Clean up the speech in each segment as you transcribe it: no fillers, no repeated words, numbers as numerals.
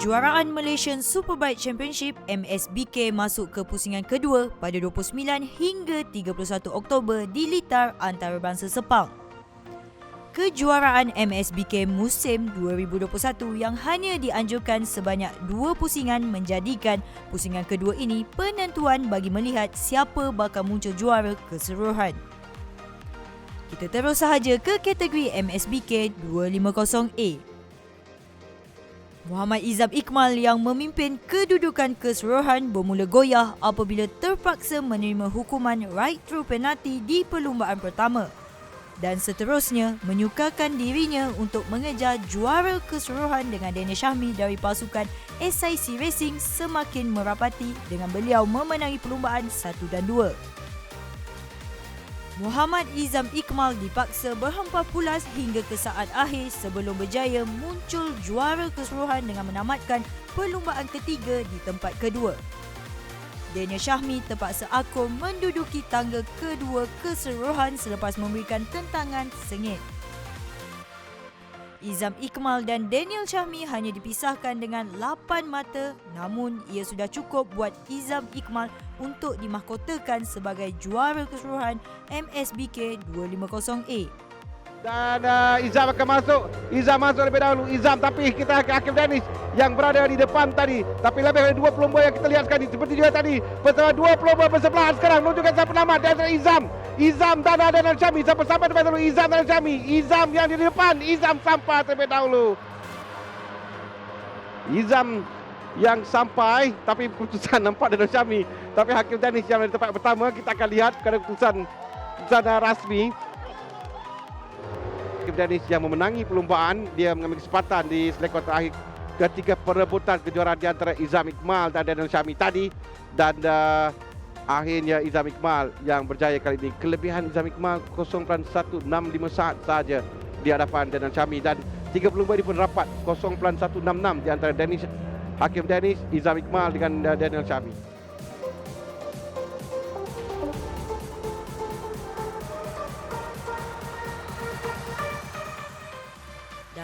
Kejuaraan Malaysian Superbike Championship MSBK masuk ke pusingan kedua pada 29 hingga 31 Oktober di Litar antarabangsa Sepang. Kejuaraan MSBK musim 2021 yang hanya dianjurkan sebanyak 2 pusingan menjadikan pusingan kedua ini penentuan bagi melihat siapa bakal muncul juara keseluruhan. Kita terus sahaja ke kategori MSBK 250A. Muhammad Izam Iqmal yang memimpin kedudukan keseluruhan bermula goyah apabila terpaksa menerima hukuman right through penalti di perlumbaan pertama dan seterusnya menyukarkan dirinya untuk mengejar juara keseluruhan dengan Daniel Syahmi dari pasukan SIC Racing semakin merapati dengan beliau memenangi perlumbaan 1 dan 2. Muhammad Izam Iqmal dipaksa berhempar pulas hingga ke saat akhir sebelum berjaya muncul juara keseluruhan dengan menamatkan perlumbaan ketiga di tempat kedua. Daniel Syahmi terpaksa akur menduduki tangga kedua keseluruhan selepas memberikan tentangan sengit. Izam Iqmal dan Daniel Syahmi hanya dipisahkan dengan 8 mata, namun ia sudah cukup buat Izam Iqmal untuk dimahkotakan sebagai juara keseluruhan MSBK 250A. Dan Izam akan masuk. Izam masuk lebih dahulu. Izam, tapi kita Hakim Danish yang berada di depan tadi. Tapi lebih dari 2 pelumba yang kita lihat sekali. Seperti juga tadi. Bersama 2 pelumba bersebelahan sekarang. Menunjukkan siapa penamat. Dan Izam. Izam dan Daniel Syahmi. Sampai terlebih dahulu. Izam dan Syahmi. Izam yang di depan. Izam sampai terlebih dahulu. Izam yang sampai. Tapi keputusan nampak Daniel Syahmi. Tapi Hakim Danish yang di tempat pertama. Kita akan lihat kerana keputusan rasmi. Hakim Danish yang memenangi perlumbaan, dia mengambil kesempatan di selekor terakhir ketika perebutan kejuaraan di antara Izam Iqmal dan Daniel Syahmi tadi, dan akhirnya Izam Iqmal yang berjaya kali ini. Kelebihan Izam Iqmal 0.165 saat saja di hadapan Daniel Syahmi, dan 3 pelumba ini pun rapat 0.166 di antara Hakim Danish, Izam Iqmal dengan Daniel Syahmi.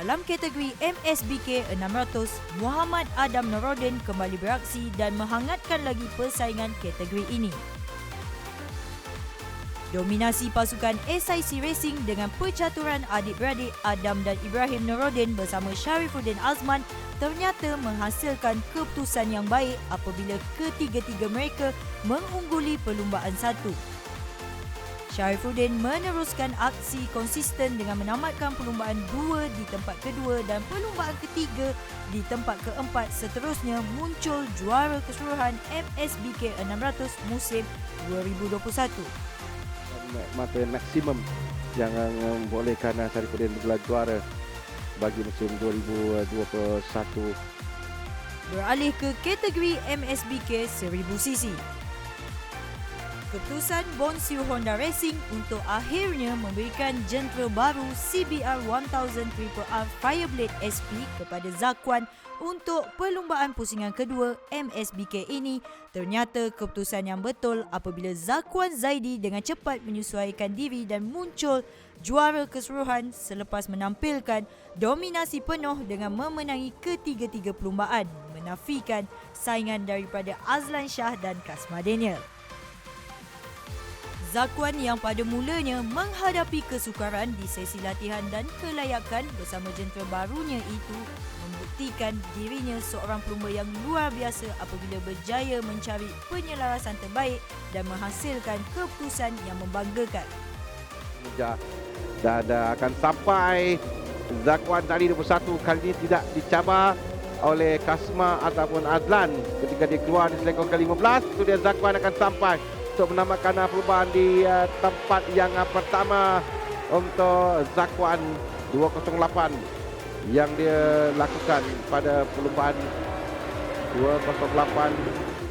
Dalam kategori MSBK 600, Muhammad Adam Norodin kembali beraksi dan menghangatkan lagi persaingan kategori ini. Dominasi pasukan SIC Racing dengan percaturan adik-beradik Adam dan Ibrahim Norodin bersama Sharifuddin Azman ternyata menghasilkan keputusan yang baik apabila ketiga-tiga mereka mengungguli perlumbaan 1. Sharifuddin meneruskan aksi konsisten dengan menamatkan perlumbaan 2 di tempat kedua dan perlumbaan ketiga di tempat keempat. Seterusnya muncul juara keseluruhan MSBK 600 musim 2021. Mata maksimum yang membolehkan Sharifuddin bergelar juara bagi musim 2021. Beralih ke kategori MSBK 1000cc. Keputusan Bonsir Honda Racing untuk akhirnya memberikan jentera baru CBR 1000 RRR Fireblade SP kepada Zakwan untuk perlumbaan pusingan kedua MSBK ini ternyata keputusan yang betul apabila Zakwan Zaidi dengan cepat menyesuaikan diri dan muncul juara keseluruhan selepas menampilkan dominasi penuh dengan memenangi ketiga-tiga perlumbaan, menafikan saingan daripada Azlan Shah dan Kasma Daniel. Zakwan yang pada mulanya menghadapi kesukaran di sesi latihan dan kelayakan bersama jentera barunya itu membuktikan dirinya seorang pelumba yang luar biasa apabila berjaya mencari penyelarasan terbaik dan menghasilkan keputusan yang membanggakan. Dan akan sampai Zakwan tadi 21 kali ini tidak dicabar oleh Kasma ataupun Adlan ketika dia keluar di selekor ke-15. Itu dia Zakwan akan sampai untuk menamakan perlumbaan di tempat yang pertama untuk Zakwan 208 yang dia lakukan pada perlumbaan 208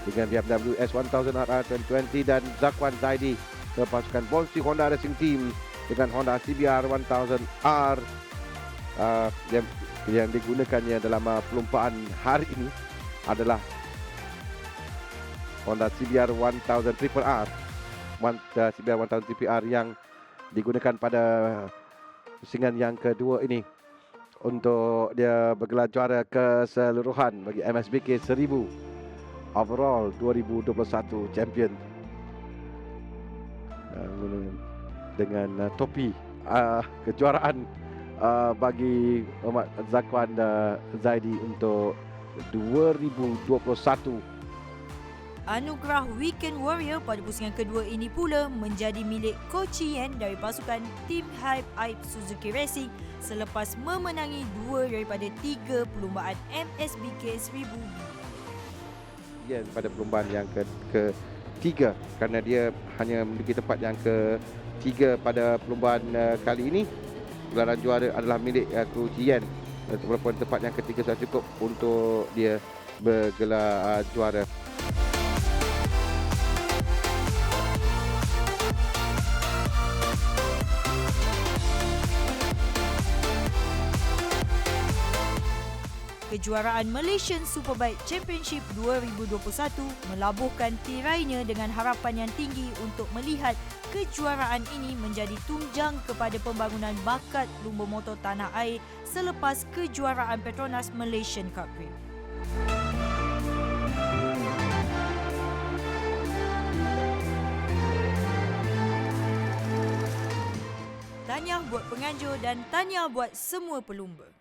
dengan BMW S1000 RR 2020 dan Zakwan Zaidi ke pasukan Bonsir Honda Racing Team dengan Honda CBR 1000R yang digunakannya dalam perlumbaan hari ini adalah Honda CBR 1000 RRR, CBR 1000 RRR yang digunakan pada pusingan yang kedua ini untuk dia bergelar juara keseluruhan bagi MSBK 1000 overall 2021 champion dengan topi kejuaraan bagi Muhammad Zakwan Zaidi untuk 2021. Anugerah Weekend Warrior pada pusingan kedua ini pula menjadi milik Ko Chi Yen dari pasukan Team Hype Aib Suzuki Racing selepas memenangi 2 daripada 3 perlumbaan MSBK 1000. Yen pada perlumbaan yang ketiga kerana dia hanya memiliki tempat yang ketiga pada perlumbaan kali ini. Gelaran juara adalah milik Ko Chi Yen walaupun tempat yang ketiga sudah cukup untuk dia bergelar juara. Kejuaraan Malaysian Superbike Championship 2021 melabuhkan tirainya dengan harapan yang tinggi untuk melihat kejuaraan ini menjadi tunjang kepada pembangunan bakat lumba motor tanah air selepas kejuaraan Petronas Malaysian Cup Prix. Tahniah buat penganjur dan tahniah buat semua pelumba.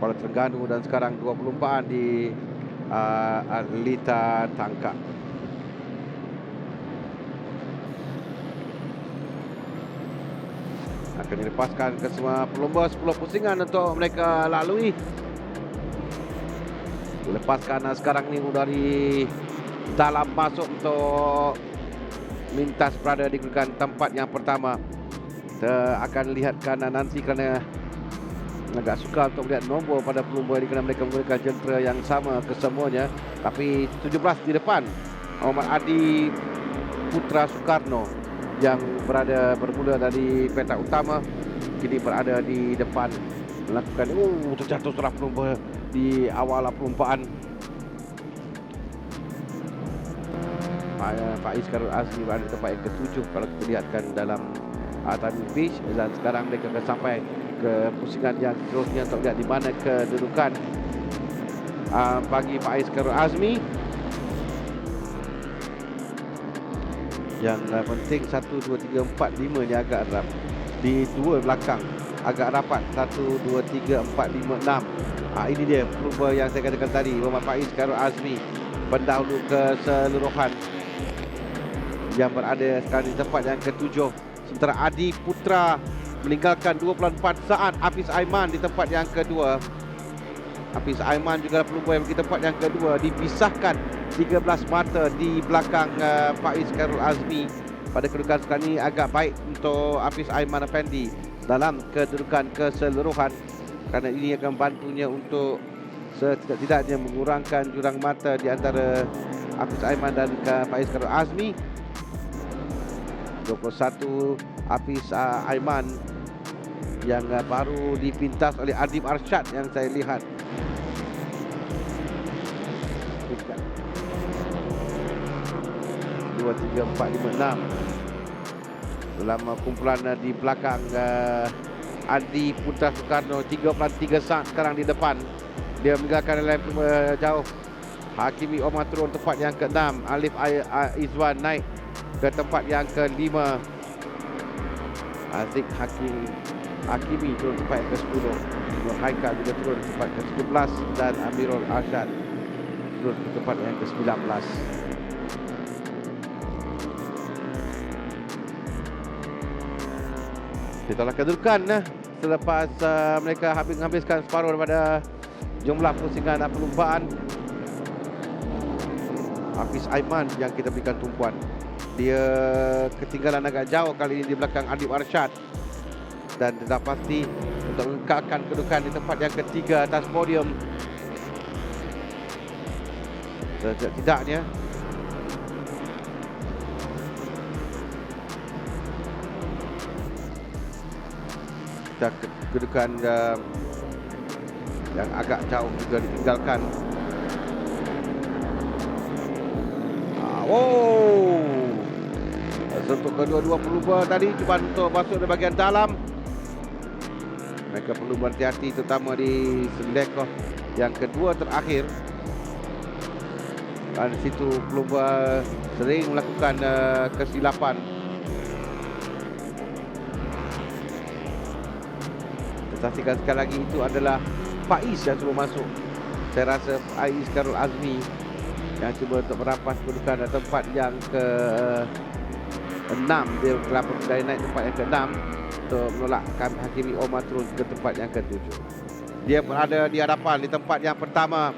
Kuala Terengganu dan sekarang 2 perlumbaan di Lita Tangkap. Akan dilepaskan ke semua pelumba 10 pusingan untuk mereka lalui. Dilepaskan sekarang ni dari dalam masuk untuk lintas berada di kedudukan tempat yang pertama. Kita akan lihatkan nanti kerana agak suka untuk melihat nombor pada pelumba ini kerana mereka menggunakan jentera yang sama kesemuanya. Tapi 17 di depan Muhammad Adi Putra Soekarno yang bermula dari petak utama kini berada di depan melakukan terjatuh seorang pelumba di awal perlumbaan. Faiz Karul Azmi berada di tempat yang ke-7 kalau kita lihatkan dalam timing pitch, dan sekarang mereka akan sampai ke pusingan yang seterusnya untuk lihat di mana kedudukan bagi Faiz Karul Azmi. Yang penting 1, 2, 3, 4, 5 ni agak rap. Di 2 belakang agak rapat 1, 2, 3, 4, 5, 6. Ini dia pelumba yang saya katakan tadi, Muhammad Faiz Karul Azmi, pendahulu keseluruhan yang berada sekarang di tempat yang ke-7. Sementara Adi Putra meninggalkan 2.4 saat Hafiz Aiman di tempat yang kedua. Hafiz Aiman juga pelumba yang di tempat yang kedua, dipisahkan 13 mata di belakang Faiz Karul Azmi. Pada kedudukan sekarang ini agak baik untuk Hafiz Aiman Effendi dalam kedudukan keseluruhan kerana ini akan bantunya untuk setidak-tidaknya mengurangkan jurang mata di antara Hafiz Aiman dan Faiz Karul Azmi. 21 Hafiz Aiman yang baru dipintas oleh Adib Arsyad yang saya lihat. 2, 3, 4, 5, 6 dalam kumpulan di belakang Adi Putra Soekarno. 3.3 saat sekarang di depan. Dia meninggalkan lap jauh. Hakimi Omar turun tempat yang ke-6. Alif Izwan naik ke tempat yang ke-5. Aziz Hakimi turun tempat yang ke-10. Nur Haikal juga turun tempat ke-11 dan Amirul Arsyad turun ke tempat yang ke-19. Itulah kedudukan selepas mereka habiskan separuh daripada jumlah pusingan perlumbaan. Hafiz Aiman yang kita berikan tumpuan. Dia ketinggalan agak jauh kali ini di belakang Adib Arsyad. Dan tidak pasti untuk mengekalkan kedudukan di tempat yang ketiga atas podium. Tidaknya kita kedudukan yang agak jauh juga ditinggalkan. Untuk kedua-dua pelumba tadi cuba untuk masuk di bahagian dalam. Mereka perlu berhati-hati terutama di selekoh yang kedua terakhir. Dan di situ pelumba sering melakukan kesilapan. Saksikan sekali lagi itu adalah Faiz yang cuba masuk. Saya rasa Faiz Khairul Azmi yang cuba untuk merampas kedudukan tempat yang ke-6. Dia kelapa dari naik tempat yang ke-6 untuk menolakkan Hakimi Omar turun ke tempat yang ke-7. Dia berada di hadapan di tempat yang pertama.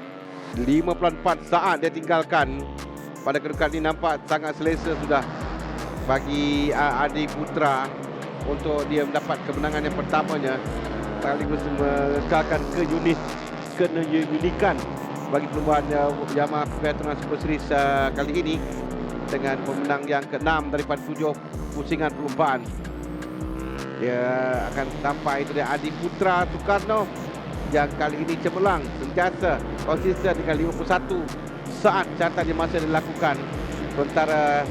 5.4 saat dia tinggalkan. Pada kedudukan ini nampak sangat selesa sudah bagi Adi Putra untuk dia mendapat kemenangan yang pertamanya, sekaligus mengekalkan keunikan bagi perlombaan Yamaha Petronas Super Series kali ini dengan pemenang yang ke-6 daripada 7 pusingan perlombaan. Dia akan sampai itu dia Adi Putra Soekarno yang kali ini cemerlang sentiasa konsisten dengan 51 saat catatan yang masih dilakukan. Sementara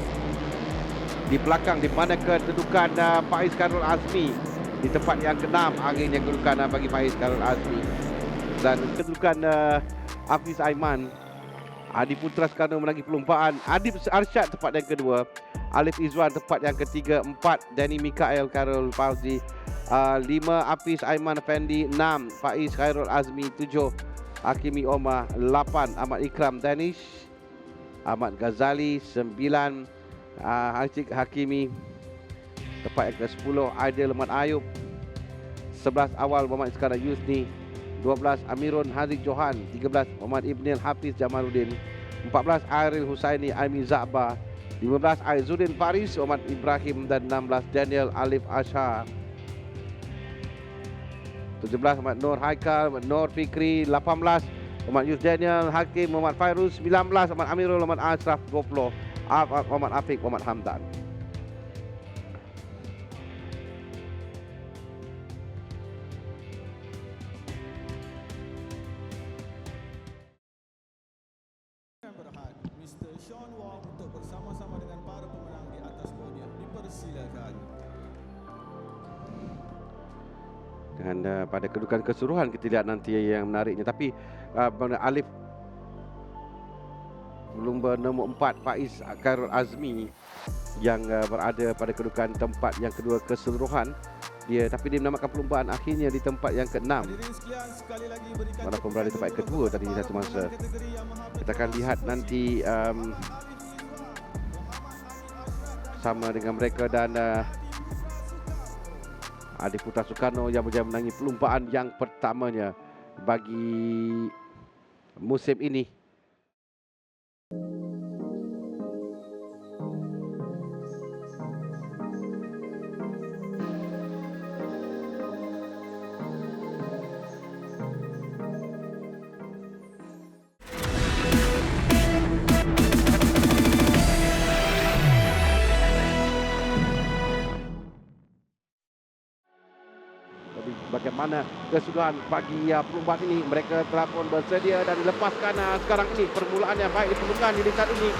di belakang di mana kedudukan Faiz Khairul Azmi di tempat yang ke-6, akhirnya kedudukan bagi Faiz Khairul Azmi. Dan kedudukan Hafiz Aiman, Adi Putra Soekarno menangi perlombaan, Adib Arsyad tempat yang kedua, Alif Izwan tempat yang ketiga, 4 Danny Mikael Khairul Fauzi, 5 Hafiz Aiman Effendi, 6 Faiz Khairul Azmi, 7 Hakimi Omar, 8 Ahmad Ikram Danish, Ahmad Ghazali, 9 Haji Hakimi tempat yang ke-10 Aidil Ahmad Ayub, 11 Awal Muhammad Iskandar Yusni, 12 Amirun Haziq Johan, 13 Muhammad Ibnil Hafiz Jamaluddin, 14 Aril Husaini Aimi Za'ba, 15 Aizuddin Faris Muhammad Ibrahim, dan 16 Daniel Alif Ashar, 17 Muhammad Nur Haikal, Muhammad Nur Fikri, 18 Muhammad Yus Daniel Hakim Muhammad Fairuz, 19 Muhammad Amirul Muhammad Ashraf, 20 Muhammad Afiq Muhammad Hamdan. Mr. Sean Wong untuk bersama-sama dengan para pemenang di atas podium. Dipersilakan. Dan pada kedudukan keseluruhan kita lihat nanti yang menariknya. Tapi Alif pelumba nombor 4 Faiz Khairul Azmi yang berada pada kedudukan tempat yang kedua keseluruhan. Tapi dia menamakan perlombaan akhirnya di tempat yang ke-6. Walaupun berada di tempat yang kedua tadi satu masa. Kita akan lihat nanti sama dengan mereka dan Adi Putra Soekarno yang berjaya menangi perlombaan yang pertamanya bagi musim ini. Bagaimana kesudahan bagi perlombaan ini. Mereka telah pun bersedia dan dilepaskan sekarang ini. Permulaan yang baik diperlukan di saat ini.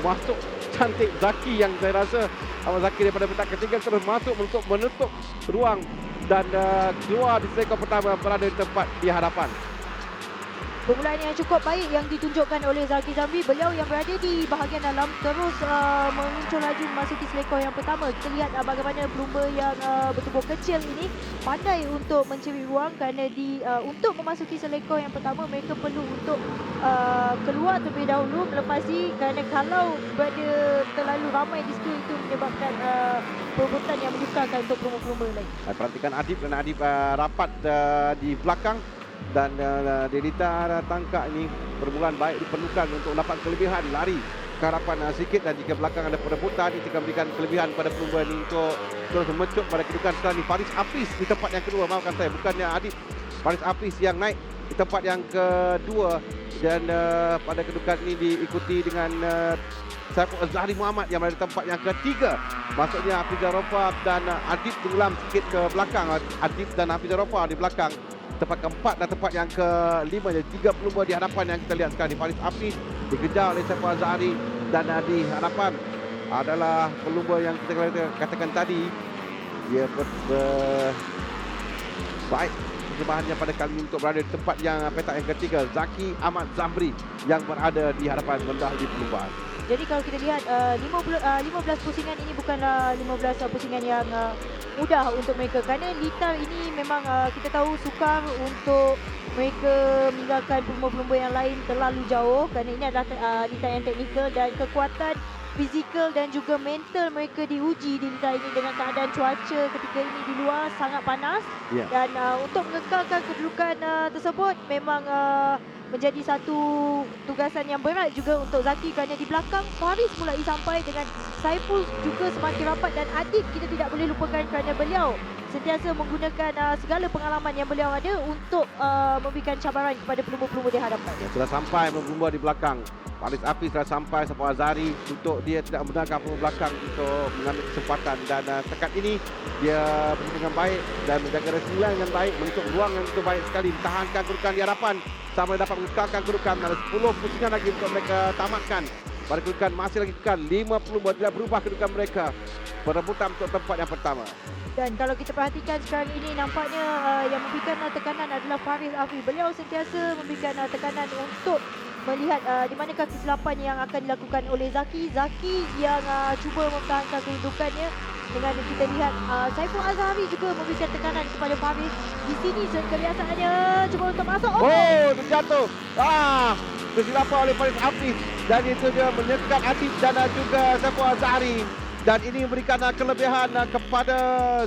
Masuk cantik Zaki yang saya rasa Ahmad Zaki daripada petak ketiga terus masuk untuk menutup ruang dan keluar di sektor pertama berada di tempat di hadapan. Permulaan yang cukup baik yang ditunjukkan oleh Zaki Zamri. Beliau yang berada di bahagian dalam terus meluncur laju memasuki selekoh yang pertama. Kita lihat bagaimana pelumba yang bertubuh kecil ini pandai untuk mencari ruang kerana untuk memasuki selekoh yang pertama mereka perlu untuk keluar terlebih dahulu melepasi, kerana kalau berada terlalu ramai di situ itu menyebabkan perebutan yang menyukarkan untuk pelumba-pelumba lain. Perhatikan Adib, kerana Adib rapat di belakang. Dan Delita tangkap ini permulaan baik diperlukan untuk dapat kelebihan lari ke harapan sikit, dan jika belakang ada perebutan itu akan memberikan kelebihan pada pelumba ini untuk terus mencup pada kedudukan sekarang ni. Faris Hafiz di tempat yang kedua, maafkan saya, bukannya Adib. Faris Hafiz yang naik di tempat yang kedua. Dan pada kedudukan ini diikuti dengan Saiful Azhari Muhammad yang berada di tempat yang ketiga. Maksudnya Hafizah Rofa dan Adib tenggelam sikit ke belakang. Adib dan Hafizah Rofa di belakang. Tempat keempat dan tempat yang kelima. Jadi 3 pelumba di hadapan yang kita lihat sekarang. Faris Hafiz dikejar oleh Saiful Azhari dan di hadapan adalah pelumba yang kita katakan tadi. Dia baik persembahannya pada kali ini untuk berada di tempat yang petak yang ketiga. Zaki Ahmad Zamri yang berada di hadapan mendahului perlumbaan. Jadi kalau kita lihat 15 pusingan ini bukanlah 15 pusingan yang mudah untuk mereka, kerana litar ini memang kita tahu sukar untuk mereka meninggalkan pelumba-pelumba yang lain terlalu jauh, kerana ini adalah litar yang teknikal dan kekuatan fizikal dan juga mental mereka diuji di litar ini dengan keadaan cuaca ketika ini di luar sangat panas. Dan untuk mengekalkan kedudukan tersebut memang menjadi satu tugasan yang berat juga untuk Zaki, kerana di belakang Faris mulai sampai dengan Saiful juga semakin rapat, dan Adib kita tidak boleh lupakan kerana beliau sentiasa menggunakan segala pengalaman yang beliau ada untuk memberikan cabaran kepada pelumba-pelumba di hadapan. Sudah sampai pelumba di belakang. Faris Hafiz sudah sampai, Saiful Azhari untuk dia tidak membenarkan pelumba belakang untuk mengambil kesempatan, dan sekat ini dia bermain dengan baik dan menjaga resilan dengan baik, menutup ruang yang begitu baik sekali, tahankan kedudukan di hadapan sampai dapat mengekalkan kedudukan. Ada 10 pusingan lagi untuk mereka tamatkan. Pada kedudukan masih lagi kekal 5 pelumba, tidak berubah kedudukan mereka. Perebutan untuk tempat yang pertama. Dan kalau kita perhatikan sekarang ini nampaknya yang memberikan tekanan adalah Faris Hafiz. Beliau sentiasa memberikan tekanan untuk melihat di manakah kesilapan yang akan dilakukan oleh Zaki. Zaki yang cuba mempertahankan kedudukannya. Dengan kita lihat Saiful Azhari juga memberikan tekanan kepada Faris. Di sini kelihatannya cuba untuk masuk. Oh, terjatuh. Kesilapan oleh Faris Hafiz, dan itu dia menyekat Adib dan juga Saiful Azhari. Dan ini memberikan kelebihan kepada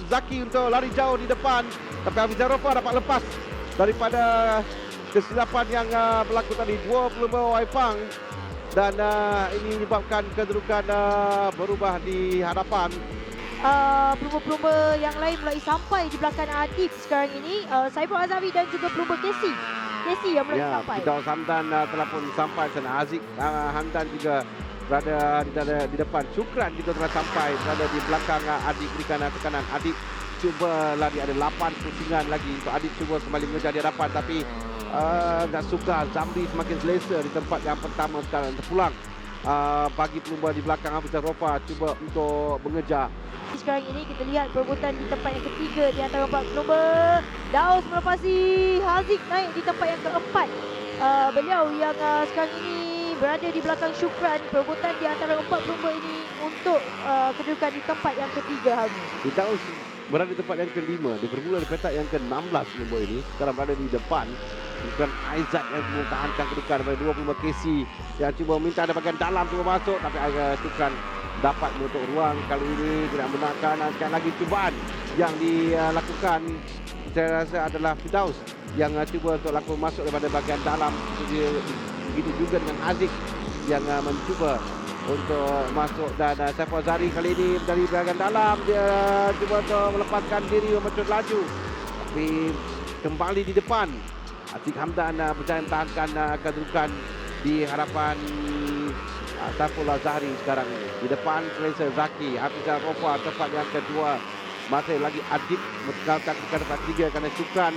Zaki untuk lari jauh di depan. Tapi Hafizah Rofa dapat lepas daripada kesilapan yang berlaku tadi. 20 Waipang. Dan ini menyebabkan kedudukan berubah di hadapan. Pelumba-pelumba yang lain mulai sampai di belakang Adib sekarang ini. Saiful Azhari dan juga pelumba Casey yang mulai sampai. Firdaus Hamdan telah pun sampai sana. Aziz Hamdan juga berada di depan. Syukran juga telah sampai, berada di belakang Adib, berikan tekanan. Adib cuba lari, ada 8 pusingan lagi untuk Adib cuba kembali mengejar di hadapan, tapi tak suka. Zamri semakin selesa di tempat yang pertama sekarang. Terpulang bagi pelumba di belakang Hafizah Rofa cuba untuk mengejar. Sekarang ini kita lihat perebutan di tempat yang ketiga di antara 4 pelumba. Daus melepasi Haziq naik di tempat yang keempat. Beliau yang sekarang ini berada di belakang Syukran. Perebutan di antara 4 pelumba ini untuk kedudukan di tempat yang ketiga. Daus berada di tempat yang kelima. Dia bermula di petak yang ke-16 pelumba ini. Sekarang berada di depan. Bukan Aizat yang mempertahankan kedudukan daripada 25 Casey yang cuba minta ada bagian dalam cuba masuk, tapi Syukran dapat menutup ruang. Kali ini tidak benarkan. Sekali lagi cubaan yang dilakukan saya rasa adalah Firdaus yang cuba untuk lakukan masuk daripada bahagian dalam. Begitu juga dengan Aziz yang mencuba untuk masuk, dan Saiful Azhari kali ini dari bahagian dalam dia cuba untuk melepaskan diri mencuri laju, tapi kembali di depan. Aziz Hamdan berjaya tahankan kedudukan di hadapan Saiful Azhari sekarang ini. Di depan selesa Zaki, Hafizah Rofa tempat yang kedua. Masih lagi Adib meninggalkan ke tempat tiga kerana Syukran.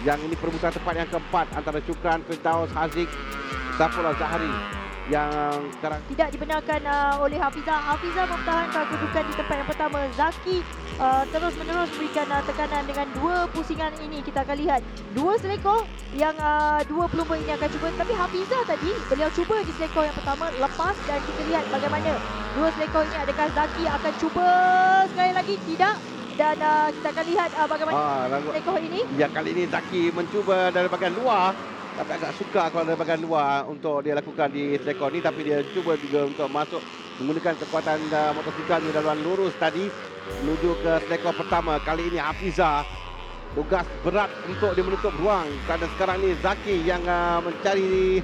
Yang ini perebutan tempat yang keempat antara Syukran, Firdaus, Haziq, Saiful Azhari yang sekarang tidak dibenarkan oleh Hafizah. Hafizah mempertahankan kedudukan di tempat yang pertama. Zaki terus-menerus berikan tekanan dengan 2 pusingan ini. Kita akan lihat 2 selekor yang 2 pelumba ini akan cuba. Tapi Hafizah tadi beliau cuba di selekor yang pertama lepas, dan kita lihat bagaimana 2 selekor ini. Adakah Zaki akan cuba sekali lagi? Tidak. Dan kita akan lihat bagaimana selekor ini. Ya, kali ini Zaki mencuba dari bahagian luar, tapi agak suka kalau dari bahagian luar untuk dia lakukan di selekor ni. Tapi dia cuba juga untuk masuk menggunakan kekuatan motosikal di dalam lurus tadi menuju ke selekor pertama. Kali ini Hafizah tugas berat untuk dia menutup ruang, kerana sekarang ni Zaki yang mencari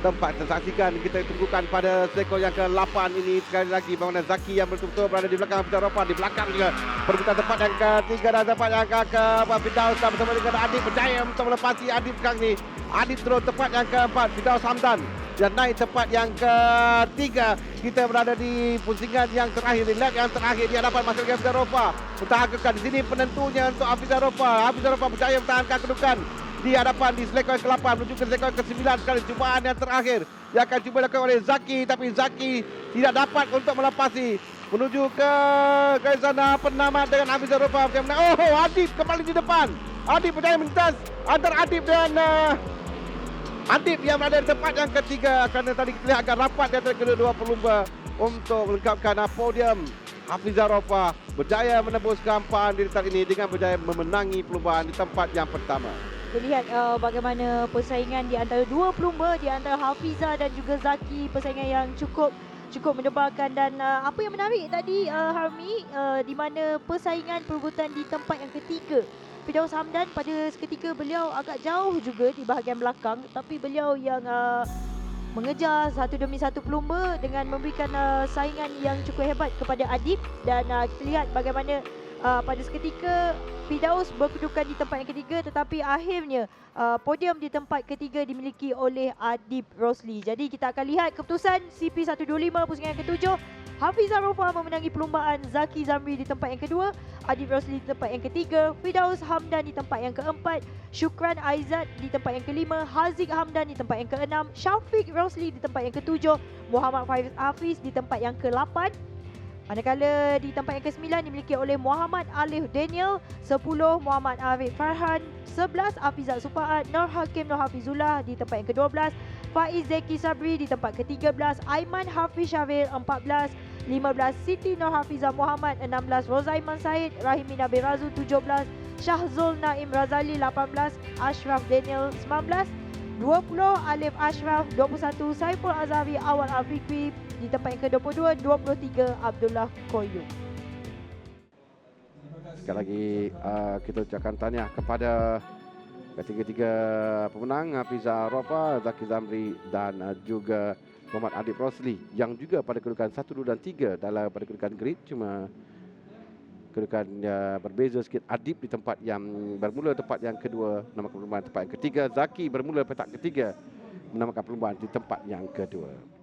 tempat tersaksikan. Kita tunggukan pada sekor yang ke-8 ini sekali lagi bagaimana Zaki yang betul-betul berada di belakang Firdaus Rofa, di belakang juga perebutan tempat yang ke-3 dan tempat yang ke-4 Firdaus bersama dengan Adib berjaya untuk melepasi Adib sekarang ni. Adib terus tempat yang ke-4 Firdaus Hamdan dan naik tempat yang ke-3. Kita berada di pusingan yang terakhir, di lap yang terakhir di hadapan masyarakat Firdaus Rofa. Pertahankan di sini penentunya untuk Hafizah Rofa. Hafizah Rofa berjaya mempertahankan kedudukan di hadapan di selekor yang ke-8 menuju ke selekor ke-9 sekali cubaan yang terakhir yang akan cuba dilakukan oleh Zaki, tapi Zaki tidak dapat untuk melepasi menuju ke sana penamat dengan Hafizah Rofa. Oh, Adib kembali di depan. Adib berjaya melintas antara Adib dan Adib yang berada di tempat yang ketiga kerana tadi kita lihat agak rapat di antara kedua-dua pelumba untuk melengkapkan podium. Hafizah Rofa berjaya menembus gamparan di retang ini dengan berjaya memenangi perlumbaan di tempat yang pertama. Kita lihat bagaimana persaingan di antara dua pelumba, di antara Hafizah dan juga Zaki, persaingan yang cukup mendebarkan. Dan apa yang menarik tadi Harmi, di mana persaingan perebutan di tempat yang ketiga. Firdaus Hamdan pada seketika beliau agak jauh juga di bahagian belakang, tapi beliau yang mengejar satu demi satu pelumba dengan memberikan saingan yang cukup hebat kepada Adib. Dan kita lihat bagaimana pada seketika Firdaus berkedudukan di tempat yang ketiga, tetapi akhirnya podium di tempat ketiga dimiliki oleh Adib Rosli. Jadi kita akan lihat keputusan CP125 pusingan yang ke-7. Hafizah Rofa memenangi perlumbaan, Zaki Zamri di tempat yang kedua, Adib Rosli di tempat yang ketiga, Firdaus Hamdan di tempat yang keempat, Syukran Aizat di tempat yang kelima, Haziq Hamdan di tempat yang keenam, Syafiq Rosli di tempat yang ketujuh, Muhammad Faiz Hafiz di tempat yang ke-8. Manakala di tempat yang ke-9 dimiliki oleh Muhammad Alif Daniel, 10 Muhammad Arif Farhan, 11 Hafizat Sufaat, Nur Hakim Nur Hafizullah di tempat yang ke-12, Faiz Zeki Sabri di tempat ke-13, Aiman Hafiz Syaril 14, 15 Siti Nur Hafizah Muhammad, 16 Rozaiman Said, Rahimi Nabi Razu 17, Syahzul Naim Razali 18, Ashraf Daniel 19, 20 Alif Ashraf, 21 Saiful Azhari Awal Afiqi di tempat yang ke-22, 23 Abdullah Koyum. Sekali lagi kita ucapkan tahniah kepada ketiga-tiga pemenang, Hafizah Rofa, Zaki Zamri dan juga Muhammad Adib Rosli yang juga pada kedudukan 1, 2 dan 3 dalam pada kedudukan grid, cuma kedudukan berbeza sikit. Adib di tempat yang bermula tempat yang kedua menamakan perlumbaan tempat yang ketiga, Zaki bermula petak ketiga menamakan perlumbaan di tempat yang kedua.